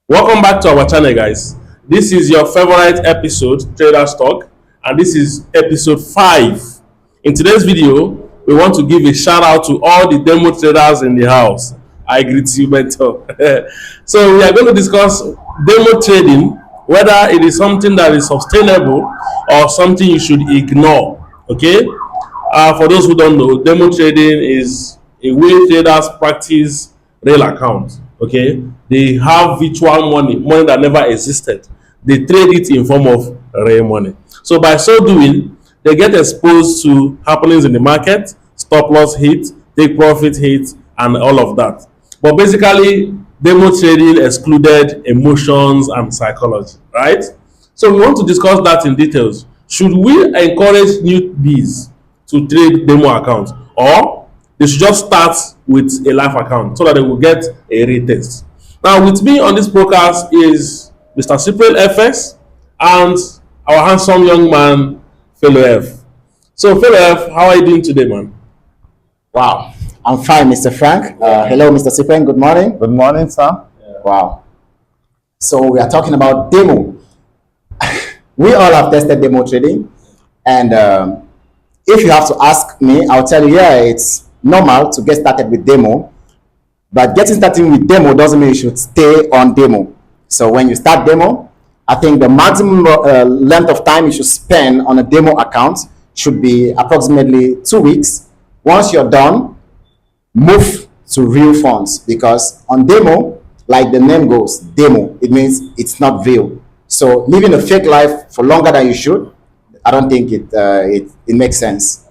Welcome back to our channel, guys. This is your favorite episode, Trader Talk, and this is episode 5. In today's video, we want to give a shout out to all the demo traders in the house. I greet you, mentor. So we are going to discuss demo trading, whether it is something that is sustainable or something you should ignore. Okay? For those who don't know, demo trading is a way traders practice real accounts. Okay, they have virtual money that never existed. They trade it in form of real money. So by so doing, they get exposed to happenings in the market, stop loss hit, take profit hit, and all of that. But basically, demo trading excluded emotions and psychology, right? So we want to discuss that in details. Should we encourage newbies to trade demo accounts, or they should just start with a live account so that they will get a retest? Now, with me on this podcast is Mr. Cyprian FX and our handsome young man, Fellow F. So, Fellow F, how are you doing today, man? Wow, I'm fine, Mr. Frank. Hello, Mr. Cyprian. Good morning. Good morning, sir. Wow. So we are talking about demo. We all have tested demo trading, and if you have to ask me, I'll tell you, yeah, it's normal to get started with demo, but getting started with demo doesn't mean you should stay on demo. So when you start demo, I think the maximum length of time you should spend on a demo account should be approximately 2 weeks. Once you're done, move to real funds, because on demo, like the name goes, demo, it means it's not real. So living a fake life for longer than you should, I don't think it makes sense.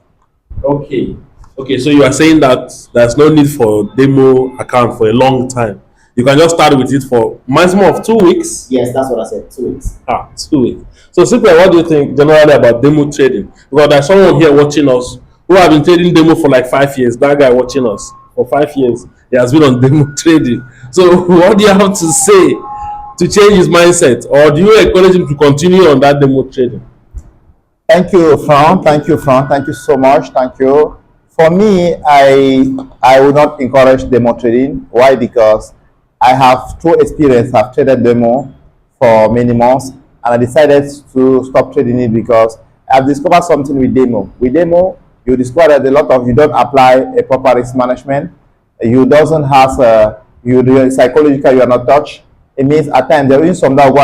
Okay, so you are saying that there's no need for demo account for a long time. You can just start with it for maximum of 2 weeks. Yes, that's what I said, 2 weeks. 2 weeks. So, Cyprian, what do you think generally about demo trading? Because there's someone here watching us who have been trading demo for like 5 years. That guy watching us for 5 years, he has been on demo trading. So, what do you have to say to change his mindset, or do you encourage him to continue on that demo trading? Thank you, Frank. Thank you, Frank. Thank you so much. Thank you. For me, I would not encourage demo trading. Why? Because I have true experience. I've traded demo for many months, and I decided to stop trading it because I've discovered something with demo. With demo, you discover that you don't apply a proper risk management. You doesn't have you do psychological. You are not touched. It means at times there is some that go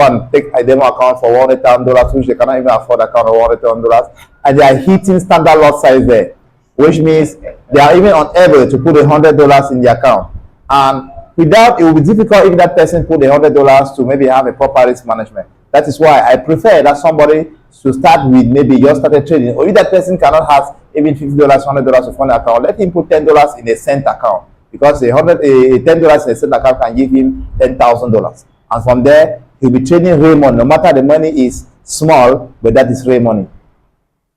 and take a demo account for $100,000, which they cannot even afford account of $100,000, and they are hitting standard lot size there, which means they are even unable to put $100 in the account. And without, it will be difficult if that person put $100 to maybe have a proper risk management. That is why I prefer that somebody should start with maybe just started trading, or if that person cannot have even $50, $100 of one account, let him put $10 in a cent account, because a $10 in a cent account can give him $10,000, and from there he'll be trading real money. No matter the money is small, but that is real money.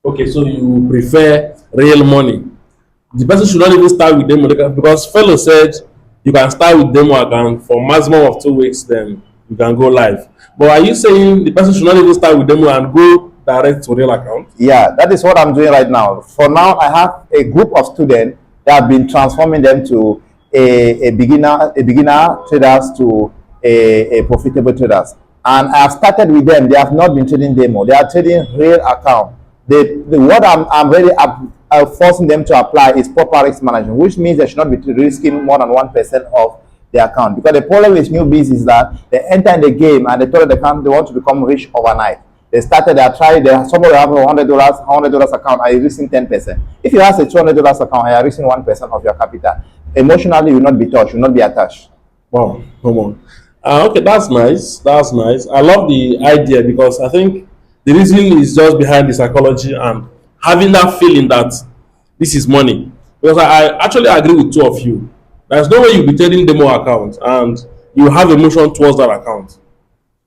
Okay, so you prefer real money. The person should not even start with demo, because Fellow said you can start with demo account for maximum of 2 weeks, then you can go live. But are you saying the person should not even start with demo and go direct to real account? Yeah, that is what I'm doing right now. For now, I have a group of students that have been transforming them to a beginner traders to a profitable traders. And I have started with them. They have not been trading demo. They are trading real account. What I'm really forcing them to apply is proper risk management, which means they should not be risking more than 1% of the account. Because the problem with newbies is that they enter in the game and they thought they want to become rich overnight. They started, somebody have $100 account and you're risking 10%. If you have a $200 account and you're risking 1% of your capital, emotionally you will not be touched, you will not be attached. Wow, come on. Okay, that's nice. That's nice. I love the idea, because I think the reason is just behind the psychology and having that feeling that this is money. Because I actually agree with two of you. There's no way you'll be trading demo account and you have emotion towards that account.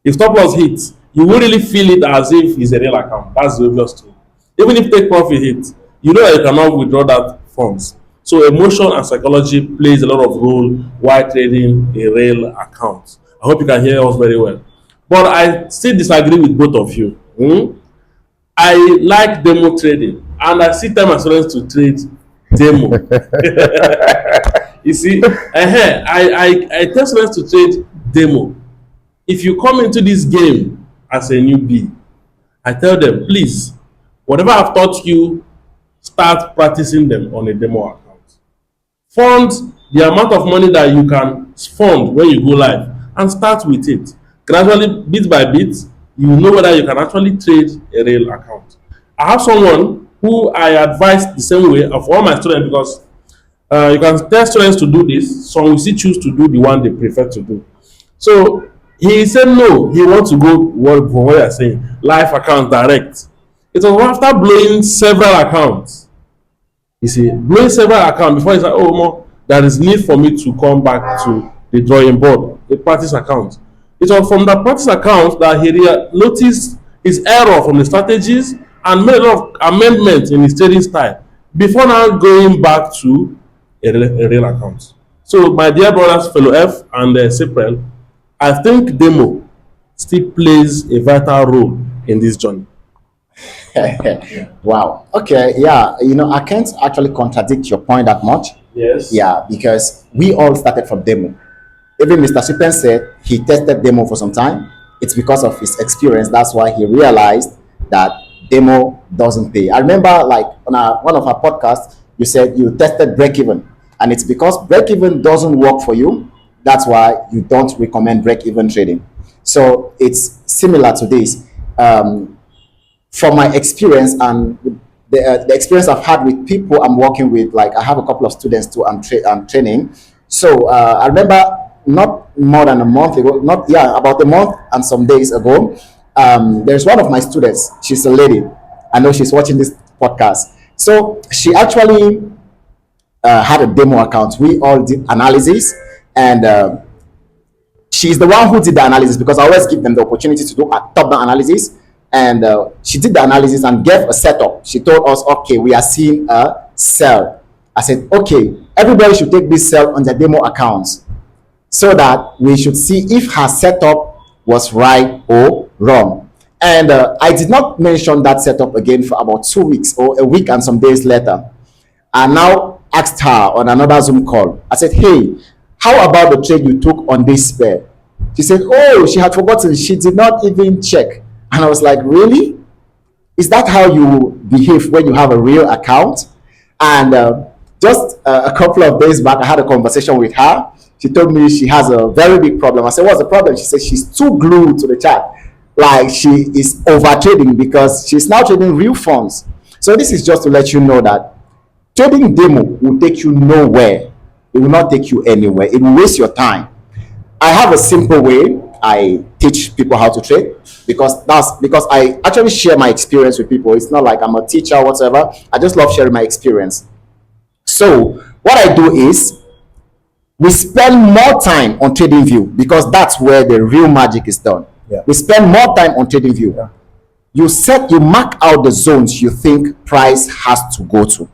If stop loss hits, you will really feel it as if it's a real account. That's the obvious truth. Even if take profit hits, you know that you cannot withdraw that funds. So emotion and psychology plays a lot of role while trading a real account. I hope you can hear us very well. But I still disagree with both of you. I like demo trading, and I see time as students to trade demo. You see, I tell students to trade demo. If you come into this game as a newbie, I tell them, please, whatever I've taught you, start practicing them on a demo account. Fund the amount of money that you can fund when you go live and start with it. Gradually, bit by bit, you will know whether you can actually trade a real account. I have someone who I advise the same way of all my students, because you can tell students to do this. Some will still choose to do the one they prefer to do. So he said no, he wants to go for what you're saying, live account direct. It was after blowing several accounts. You see, blowing several accounts before he said, oh, more, there is need for me to come back to the drawing board, the practice account. It was from the practice account that he noticed his error from the strategies and made a lot of amendments in his trading style before now going back to a real account. So, my dear brothers, fellow F and Cypriel, I think demo still plays a vital role in this journey. Wow. Okay. Yeah. I can't actually contradict your point that much. Yes. Yeah, because we all started from demo. Even Mr. Shippen said he tested demo for some time. It's because of his experience. That's why he realized that demo doesn't pay. I remember, like, on one of our podcasts, you said you tested break-even. And it's because break-even doesn't work for you. That's why you don't recommend break-even trading. So it's similar to this. From my experience and the experience I've had with people I'm working with, like I have a couple of students too I'm training. So I remember not more than a month ago, about a month and some days ago, there's one of my students. She's a lady. I know she's watching this podcast. So she actually had a demo account. We all did analysis, and she's the one who did the analysis, because I always give them the opportunity to do a top-down analysis. And she did the analysis and gave a setup. She told us, okay, we are seeing a sell. I said, okay, everybody should take this sell on their demo accounts so that we should see if her setup was right or wrong. And I did not mention that setup again for about 2 weeks or a week and some days later. I now asked her on another Zoom call. I said, hey, how about the trade you took on this pair? She said, oh, she had forgotten. She did not even check. And I was like, really? Is that how you behave when you have a real account? And just a couple of days back, I had a conversation with her. She told me she has a very big problem. I said, what's the problem? She said she's too glued to the chart. Like she is over trading because she's now trading real funds. So this is just to let you know that trading demo will take you nowhere. It will not take you anywhere. It will waste your time. I have a simple way I teach people how to trade, because I actually share my experience with people. It's not like I'm a teacher or whatever. I just love sharing my experience. So what I do is we spend more time on TradingView, because that's where the real magic is done. Yeah. We spend more time on TradingView. Yeah. You mark out the zones you think price has to go to.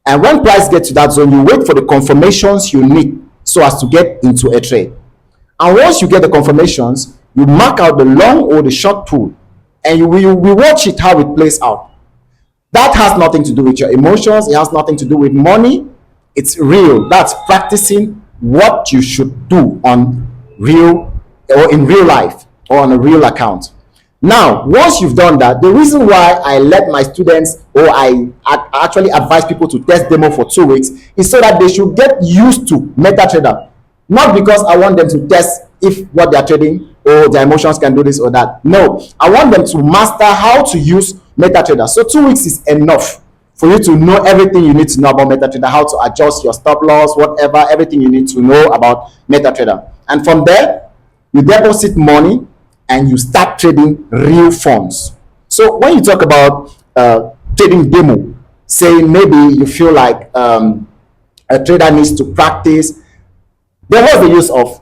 And when price gets to that zone, you wait for the confirmations you need so as to get into a trade. And once you get the confirmations, you mark out the long or the short pool, and you watch it how it plays out. That has nothing to do with your emotions. It has nothing to do with money. It's real. That's practicing what you should do on real or in real life or on a real account. Now, once you've done that, the reason why I let my students, or I actually advise people to test demo for 2 weeks, is so that they should get used to MetaTrader. Not because I want them to test if what they're trading or their emotions can do this or that. No, I want them to master how to use MetaTrader. So 2 weeks is enough for you to know everything you need to know about MetaTrader, how to adjust your stop loss, whatever, everything you need to know about MetaTrader. And from there, you deposit money and you start trading real funds. So when you talk about trading demo, saying maybe you feel like a trader needs to practice, there was the use of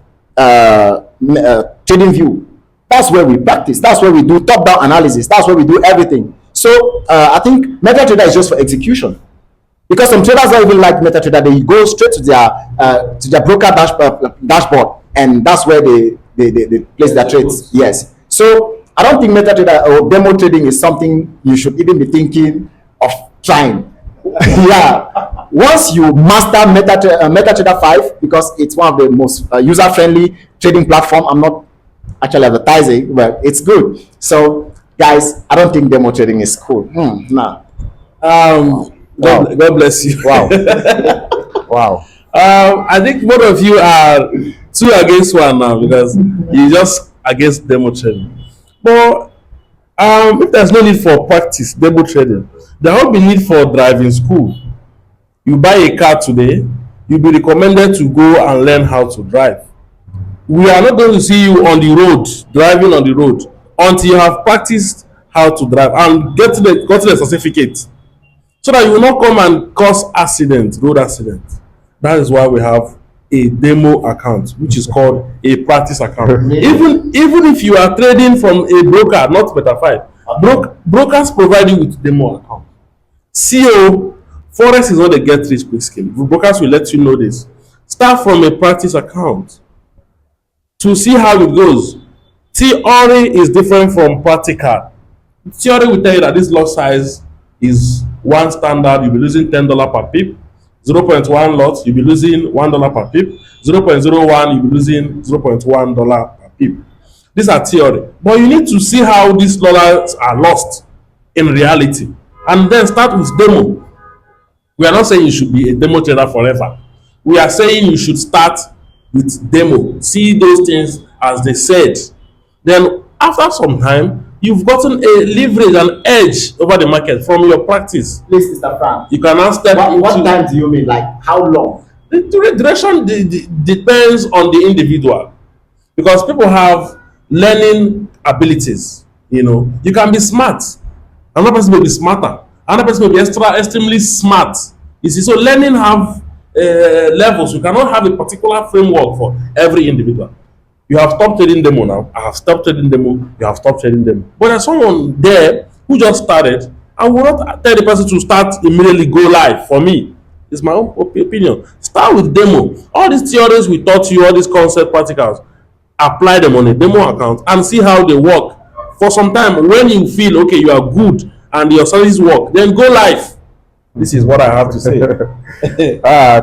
TradingView. That's where we practice. That's where we do top-down analysis. That's where we do everything. So I think MetaTrader is just for execution, because some traders don't even like MetaTrader. They go straight to their broker dashboard, and that's where they place their trades. Yes. So I don't think MetaTrader or demo trading is something you should even be thinking of trying. Yeah. Once you master MetaTrader 5, because it's one of the most user-friendly trading platform. I'm not actually advertising, but it's good. So, guys, I don't think demo trading is cool. Nah. God bless you. Wow. Wow. I think both of you are two against one now because you just against demo trading. But if there's no need for practice demo trading, there won't be need for driving school. You buy a car today, you'll be recommended to go and learn how to drive. We are not going to see you on the road, driving on the road, until you have practiced how to drive and gotten a certificate, so that you will not come and cause accidents, road accidents. That is why we have a demo account, which is called a practice account. Even if you are trading from a broker, not Beta5, brokers provide you with demo account. CO Forex is not a get rich quick scheme. Brokers will let you know this. Start from a practice account to see how it goes. Theory is different from practical. Theory will tell you that this lot size is one standard, you'll be losing $10 per pip. 0.1 lot, you'll be losing $1 per pip. 0.01, you'll be losing $0.1 per pip. These are theory. But you need to see how these dollars are lost in reality. And then start with demo. We are not saying you should be a demo trader forever. We are saying you should start with demo. See those things as they said. Then after some time, you've gotten a leverage, an edge over the market from your practice. Please, Mr. Frank. You can now step into... What time do you mean? Like, how long? The duration depends on the individual. Because people have learning abilities. You can be smart. Another person may be smarter. Another person may be extremely smart. You see, so learning have levels. You cannot have a particular framework for every individual. You have stopped trading demo now. I have stopped trading demo. You have stopped trading demo. But there's someone there who just started. I will not tell the person to start immediately go live. For me, it's my own opinion. Start with demo. All these theories we taught you, all these concept practicals, apply them on a demo account and see how they work. For some time, when you feel okay, you are good and your services work, then go live. This is what I have to say.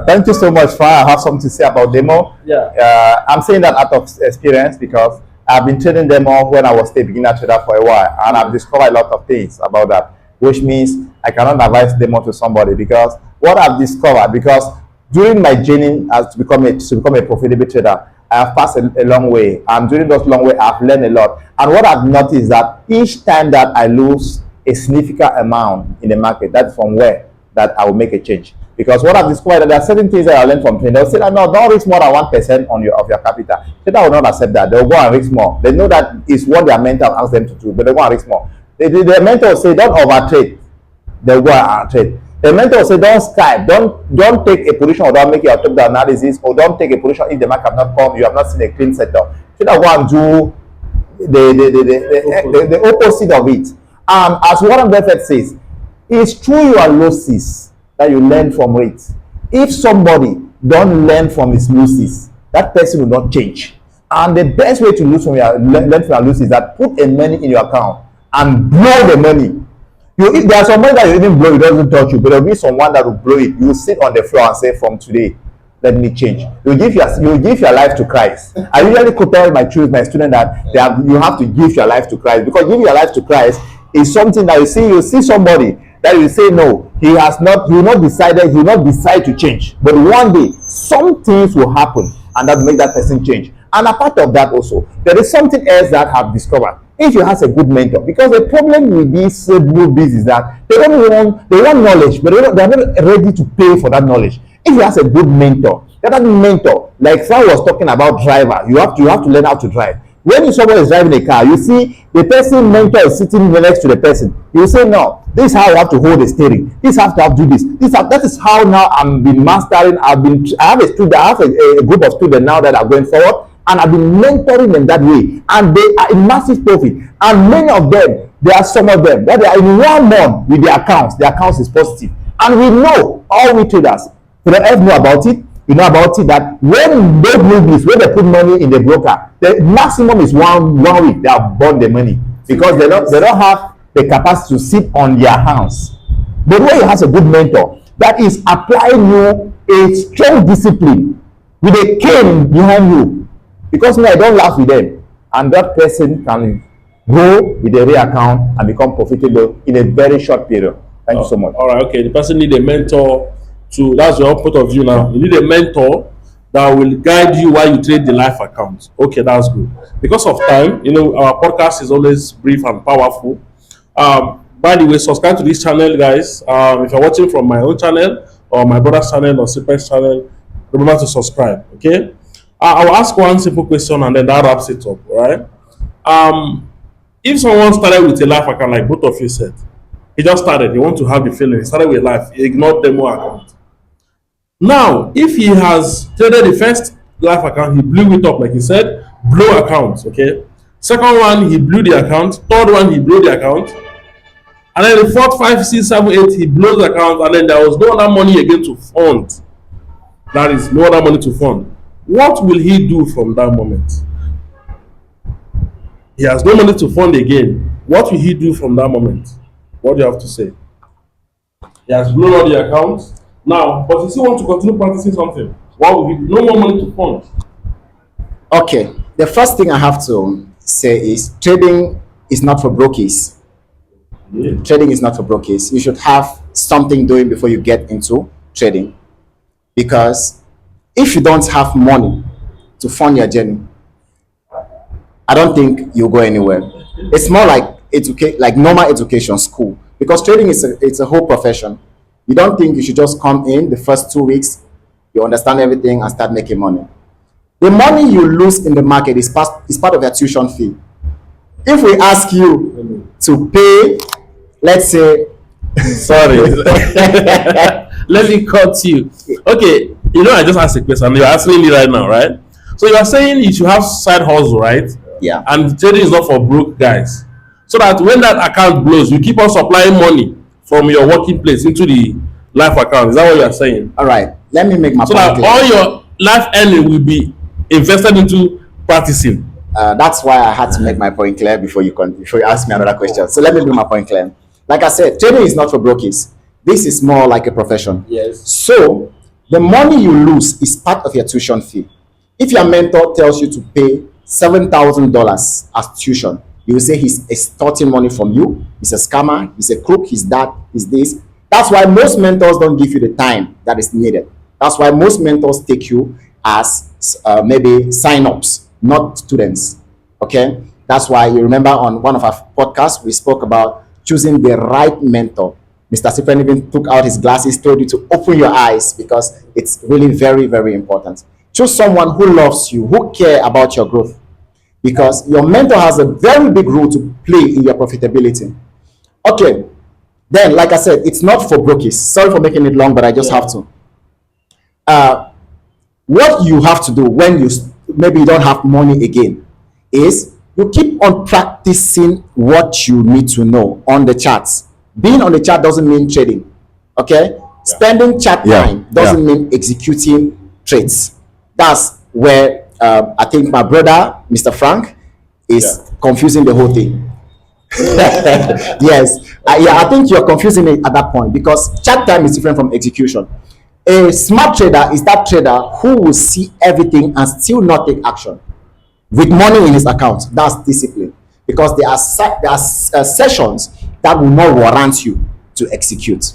Thank you so much, Frank. I have something to say about demo. Yeah. I'm saying that out of experience because I've been trading demo when I was a beginner trader for a while, and I've discovered a lot of things about that, which means I cannot advise demo to somebody because what I've discovered, because during my journey as to become a profitable trader, I have passed a long way, and during those long way, I've learned a lot. And what I've noticed is that each time that I lose a significant amount in the market, that's from where that I will make a change. Because what I've discovered, that there are certain things that I learned from trading. They'll say that no, don't risk more than 1% of your capital. Trader will not accept that. They'll go and risk more. They know that is what their mentor asks them to do, but they go and risk more. Their mentor will say, don't overtrade. They'll go and trade. The mentor will say, don't Skype, don't take a position without making a top-down analysis, or don't take a position if the market have not come, you have not seen a clean setup. Trader go and do the opposite of it. As Warren Buffett says, it's through your losses that you learn from it. If somebody don't learn from his losses, that person will not change. And the best way to learn from your losses is that put a money in your account and blow the money. If there are some money that you even blow, it doesn't touch you, but there will be someone that will blow it. You will sit on the floor and say, from today, let me change. You give your life to Christ. I usually tell my students that you have to give your life to Christ, because giving your life to Christ is something that you see somebody that you say no, he will not decide to change, but one day some things will happen and that will make that person change. And apart of that also, there is something else that I have discovered. If you have a good mentor, because the problem with these newbies is that they want knowledge, but they're not ready to pay for that knowledge. If you have a good mentor, that mentor, like Sam was talking about driver, you have to learn how to drive. When somebody is driving a car, you see the person mentor is sitting next to the person. You say, no, this is how you have to hold the steering. This have to do this. That is how now I'm been mastering. I have a group of students now that are going forward, and I've been mentoring them that way, and they are in massive profit. And many of them, there are some of them that they are in 1 month with their accounts. Their accounts is positive, and we know, all we traders, we don't know about it. You know about it that when they move this, when they put money in the broker, the maximum is one week they have burned the money, because they don't have the capacity to sit on their hands. But when you have a good mentor, that is applying you a strong discipline with a cane behind you. Because me, I don't laugh with them. And that person can grow with a real account and become profitable in a very short period. Thank you so much. All right, okay. The person need a mentor to, that's your point of view now. You need a mentor that will guide you while you trade the life account. Okay, that's good. Because of time, our podcast is always brief and powerful. By the way, subscribe to this channel, guys. If you're watching from my own channel or my brother's channel or Siper's channel, remember to subscribe, okay? I will ask one simple question and then that wraps it up, all right? If someone started with a life account, like both of you said, he just started, he want to have the feeling, he started with life, he ignored demo account. Now, if he has traded the first life account, he blew it up, like he said, blow account, okay? Second one, he blew the account. Third one, he blew the account. And then the fourth, 5, 6, 7, 8, he blows the account, and then there was no other money again to fund. That is, no other money to fund. What will he do from that moment? He has no money to fund again. What will he do from that moment? What do you have to say? He has blown all the accounts. Now, but he still want to continue practicing something. What will he do? No more money to fund. Okay, the first thing I have to say is trading is not for brokies. Yeah. Trading is not for brokies. You should have something doing before you get into trading. Because if you don't have money to fund your journey, I don't think you'll go anywhere. It's more like like normal education, school. Because trading it's a whole profession. You don't think you should just come in the first 2 weeks, you understand everything and start making money. The money you lose in the market is part of your tuition fee. If we ask you to pay, let's say, sorry, let me cut you. Okay, I just asked a question. You're answering me right now, right? So you are saying you should have side hustle, right? Yeah. And trading is not for broke guys. So that when that account blows, you keep on supplying money from your working place into the life account. Is that what you are saying? All right. Let me make my so point that all your life earning will be invested into practicing. That's why I had to make my point clear before you ask me another question. So let me make my point clear. Like I said, trading is not for brokies. This is more like a profession. Yes. So the money you lose is part of your tuition fee. If your mentor tells you to pay $7,000 as tuition, you will say he's extorting money from you. He's a scammer. He's a crook. He's that. He's this. That's why most mentors don't give you the time that is needed. That's why most mentors take you as maybe sign-ups, not students. Okay? That's why you remember on one of our podcasts, we spoke about choosing the right mentor. Mr. Stephen even took out his glasses, told you to open your eyes because it's really very, very important. Choose someone who loves you, who cares about your growth. Because your mentor has a very big role to play in your profitability. Okay. Then, like I said, it's not for brokies. Sorry for making it long, but I just have to. What you have to do when maybe you don't have money again is you keep on practicing what you need to know on the charts. Being on the chart doesn't mean trading. Okay? Yeah. Spending chart time doesn't mean executing trades. That's where I think my brother, Mr. Frank, is confusing the whole thing. Yes. I think you're confusing it at that point because chart time is different from execution. A smart trader is that trader who will see everything and still not take action with money in his account. That's discipline, because there are sessions that will not warrant you to execute.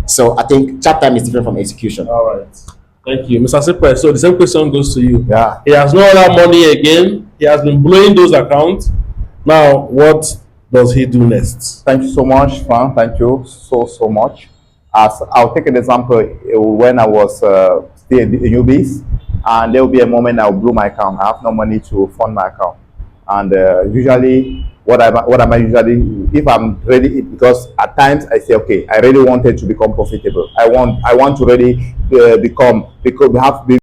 So I think chart time is different from execution. All right. Thank you, Mr. Siper. So the same question goes to you. Yeah. He has no other money again. He has been blowing those accounts. Now, what does he do next? Thank you so much, Frank. Thank you so much. I'll take an example when I was still in newbies, and there will be a moment I'll blow my account. I have no money to fund my account, and usually what am I usually, if I'm ready, because at times I say, okay, I really wanted to become profitable. I want to really become, because we have